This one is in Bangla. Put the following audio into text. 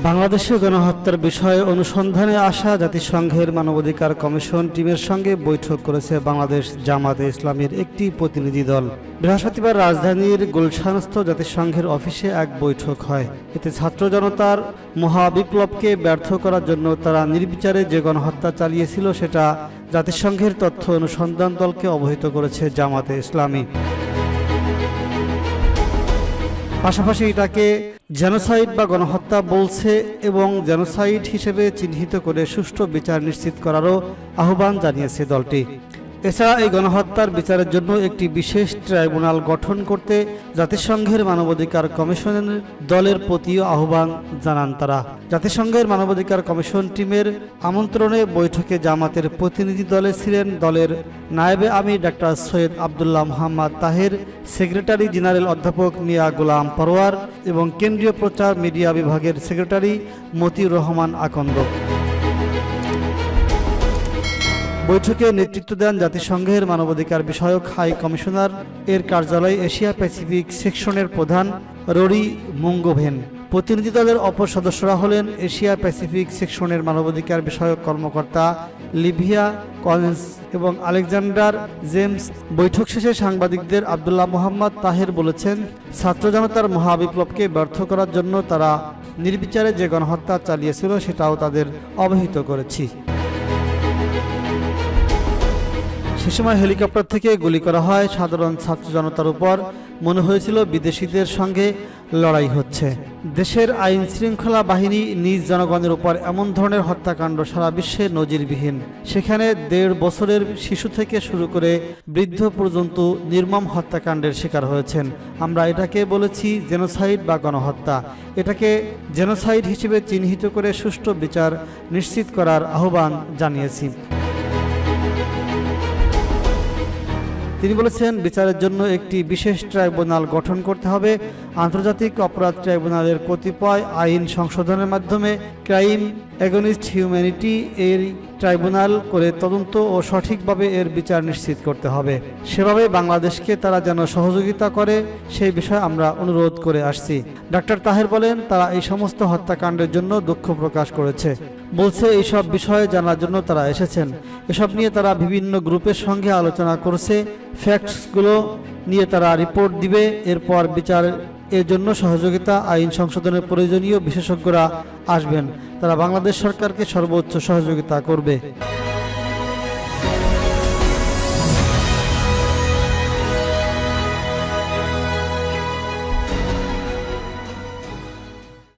বাংলাদেশে গণহত্যার বিষয়ে অনুসন্ধানে আসা জাতিসংঘের মানবাধিকার কমিশন টিমের সঙ্গে বৈঠক করেছে বাংলাদেশ জামাতে ইসলামীর একটি প্রতিনিধি দল। বৃহস্পতিবার রাজধানীর গুলশানস্থ জাতিসংঘের অফিসে এক বৈঠক হয়। এতে ছাত্র জনতার মহাবিপ্লবকে ব্যর্থ করার জন্য তারা নির্বিচারে যে গণহত্যা চালিয়েছিল সেটা জাতিসংঘের তথ্য অনুসন্ধান দলকে অবহিত করেছে জামাতে ইসলামী। পাশাপাশি এটাকে জেনোসাইড বা গণহত্যা বলছে এবং জেনোসাইড হিসেবে চিহ্নিত করে সুষ্ঠু বিচার নিশ্চিত করারও আহ্বান জানিয়েছে দলটি। এছাড়া এই গণহত্যার বিচারের জন্য একটি বিশেষ ট্রাইব্যুনাল গঠন করতে জাতিসংঘের মানবাধিকার কমিশনের দলের প্রতিও আহ্বান জানান তারা। জাতিসংঘের মানবাধিকার কমিশন টিমের আমন্ত্রণে বৈঠকে জামাতের প্রতিনিধি দলে ছিলেন দলের নায়েবে আমির doctor Syed Abdullah Mohammad Taher, secretary general অধ্যাপক মিয়া গোলাম পরোয়ার এবং কেন্দ্রীয় প্রচার মিডিয়া বিভাগের সেক্রেটারি মতিউর রহমান আকন্দ। বৈঠকে নেতৃত্ব দেন জাতিসংঘের মানবাধিকার বিষয়ক হাই কমিশনার এর কার্যালয় এশিয়া প্যাসিফিক সেকশনের প্রধান ররি মুঙ্গোভেন। প্রতিনিধি দলের অপর সদস্যরা হলেন এশিয়া প্যাসিফিক সেকশনের মানবাধিকার বিষয়ক কর্মকর্তা লিভিয়া কলেন্স এবং আলেকজান্ডার জেমস। বৈঠক শেষে সাংবাদিকদের আবদুল্লাহ মোহাম্মদ তাহের বলেছেন, ছাত্র জনতার মহাবিপ্লবকে ব্যর্থ করার জন্য তারা নির্বিচারে যে গণহত্যা চালিয়েছিল সেটাও তাদের অবহিত করেছি। সে সময় হেলিকপ্টার থেকে গুলি করা হয় সাধারণ ছাত্র জনতার উপর। মনে হয়েছিল বিদেশিদের সঙ্গে লড়াই হচ্ছে। দেশের আইন শৃঙ্খলা বাহিনী নিজ জনগণের উপর এমন ধরনের হত্যাকাণ্ড সারা বিশ্বে নজিরবিহীন। সেখানে 1.5 বছরের শিশু থেকে শুরু করে বৃদ্ধ পর্যন্ত নির্মম হত্যাকাণ্ডের শিকার হয়েছেন। আমরা এটাকে বলেছি জেনোসাইড বা গণহত্যা। এটাকে জেনোসাইড হিসেবে চিহ্নিত করে সুষ্ঠু বিচার নিশ্চিত করার আহ্বান জানিয়েছি। তিনি বলেছেন, বিচারের জন্য একটি বিশেষ ট্রাইব্যুনাল গঠন করতে হবে। আন্তর্জাতিক অপরাধ ট্রাইব্যুনালের কতিপয় আইন সংশোধনের মাধ্যমে ক্রাইম এগেইনস্ট হিউম্যানিটি এর ট্রাইব্যুনাল করে তদন্ত ও সঠিকভাবে এর বিচার নিশ্চিত করতে হবে। সেভাবে বাংলাদেশকে তারা যেন সহযোগিতা করে সেই বিষয়ে আমরা অনুরোধ করে আসছি। ডাক্তার তাহের বলেন, তারা এই সমস্ত হত্যাকাণ্ডের জন্য দুঃখ প্রকাশ করেছে। বলছে এইসব বিষয়ে জানার জন্য তারা এসেছেন। এসব নিয়ে তারা বিভিন্ন গ্রুপের সঙ্গে আলোচনা করছে। ফ্যাক্টসগুলো নিয়ে তারা রিপোর্ট দিবে। এরপর বিচার এর জন্য সহযোগিতা আইন সংশোধনের প্রয়োজনীয় বিশেষজ্ঞরা আসবেন। তারা বাংলাদেশ সরকারকে সর্বোচ্চ সহযোগিতা করবে।